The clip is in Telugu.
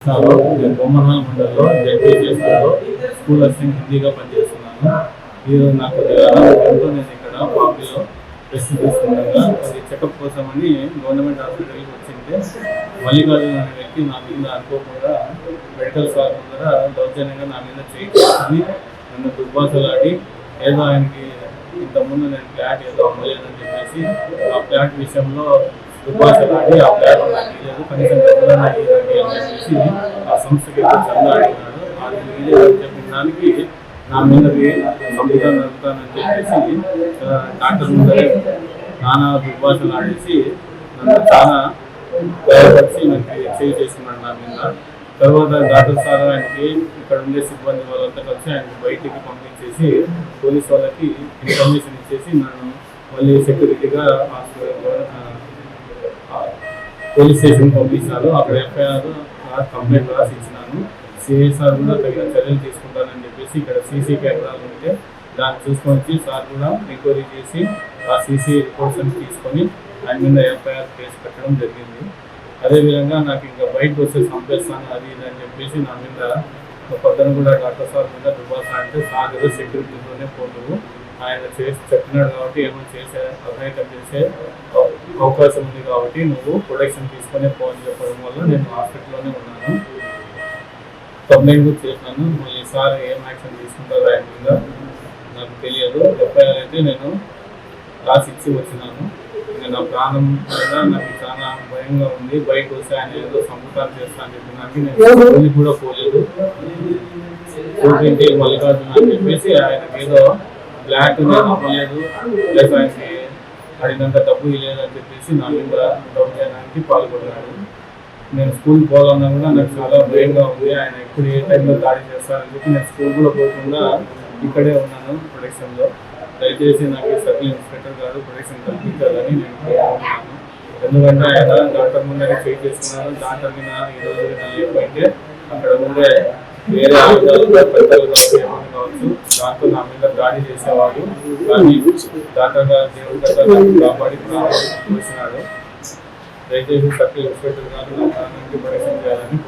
బొమ్మనాల మండలంలో జడ్పీసీఎస్లో స్కూల్ అసిస్టెంట్ హిందీగా పనిచేస్తున్నాను. ఈరోజు నాకు ఎంతో నేను ఇక్కడ పాపిలో టెస్ట్ తీసుకున్నాను. అది చెకప్ కోసమని గవర్నమెంట్ హాస్పిటల్కి వచ్చింటే మల్లికార్జున అనే వ్యక్తి నా మీద అనుకోకుండా మెడికల్ సార్ ముందర దౌర్జన్యంగా నా మీద చేయించుకొని నన్ను దుర్భాషలాడి ఏదో ఆయనకి ఇంతకుముందు నేను ఫ్లాట్ ఏదో అమ్మలేదని చెప్పేసి ఆ ఫ్లాట్ విషయంలో దుర్భాషలాడి ఆ ఫ్లాట్ లేదు కనీసం అని చెప్పేసి ఆ సంస్థకి చందా అడిగినాడు. అది చెప్పిన దానికి నా మీద సంపుతాను నడుపుతానని చెప్పేసి డాక్టర్ ముందరే నానా దుర్భాషలు ఆడేసి నన్ను చాలా భయపరిచి నాకు చేయి చేసుకున్నాడు నా మీద. తర్వాత డాక్టర్ సార్ ఆయనకి ఇక్కడ ఉండే సిబ్బంది వాళ్ళంతా కలిసి ఆయనకి బయటికి పంపించేసి పోలీస్ వాళ్ళకి ఇన్ఫర్మేషన్ ఇచ్చేసి నన్ను మళ్ళీ సెక్యూరిటీగా పోలీస్ స్టేషన్ పంపించారు. అక్కడ ఎఫ్ఐఆర్ కంప్లైంట్ రాసి ఇచ్చినాను. సిఐ సార్ కూడా తగిన చర్యలు తీసుకుంటానని చెప్పేసి ఇక్కడ సీసీ కెమెరాలు ఉంటే దాన్ని చూసుకొని వచ్చి సార్ కూడా ఎంక్వైరీ చేసి ఆ సీసీ రిపోర్ట్స్ అని తీసుకొని ఆయన మీద ఎఫ్ఐఆర్ కేసు పెట్టడం జరిగింది. అదేవిధంగా నాకు ఇంకా బయటకు వస్తే చంపేస్తాను అది ఇది అని చెప్పేసి నా మీద పొద్దున కూడా డాక్టర్ సార్ మీద దుర్భాష అంటే సార్ ఏదో సెక్యూరిటీతోనే పోతువు ఆయన చేసి చెప్పినాడు కాబట్టి ఏమైనా చేసే అభినయం చేసే అవకాశం ఉంది కాబట్టి నువ్వు ప్రొటెక్షన్ తీసుకునే ఫోన్ చెప్పడం వల్ల నేను హాస్పిటల్లోనే ఉన్నాను. కంప్లైంట్ కూడా చేశాను. మళ్ళీ సార్ ఏం యాక్షన్ తీసుకుంటారో ఆయన మీద నాకు తెలియదు. ఎఫ్ఐఆర్ అయితే నేను రాసి ఇచ్చి వచ్చినాను. ఇంకా నా ప్రాణం మీద నాకు చాలా భయంగా ఉంది. బయట వస్తే ఆయన ఏదో సంపుతాలు చేస్తా అని చెప్పినాకి నేను కూడా పోలేదు. చూపించి మల్లికార్జున అని చెప్పేసి ఆయనకి ఏదో బ్లాక్ నేను అవ్వలేదు ప్లస్ ఆయనకి అడిగినంత డబ్బు ఇవ్వలేదు అని చెప్పేసి నా మీద దౌర్జన్యానికి పాల్గొన్నాడు. నేను స్కూల్ పోవాలన్నా కూడా నాకు చాలా భయంగా ఉంది. ఆయన ఎప్పుడు ఏ టైంలో దాడి చేస్తారని చెప్పి నేను స్కూల్ కూడా పోకుండా ఇక్కడే ఉన్నాను ప్రొటెక్షన్లో. దయచేసి నాకు సర్కిల్ ఇన్స్పెక్టర్ గారు ప్రొటెక్షన్ కల్పించాలని నేను కోరుకుంటున్నాను. ఎందుకంటే ఆయన డాక్టర్ ముందరే చేయి చేసుకున్నాను. డాక్టర్ మీద ఈరోజు లేకపోతే అక్కడ ఉండే వేరే ఆయుధాలు పెద్దలు కావచ్చు ఏమైనా కావచ్చు దాంతో నా మీద దాడి చేసేవాడు. కానీ డాక్టర్ గారు దేవుడి దగ్గర కాపాడి చూసినాడు. దయచేసి సర్కిల్ ఇన్స్పెక్టర్ గారు నా ప్రాణానికి ప్రొటెక్షన్ చేయాలని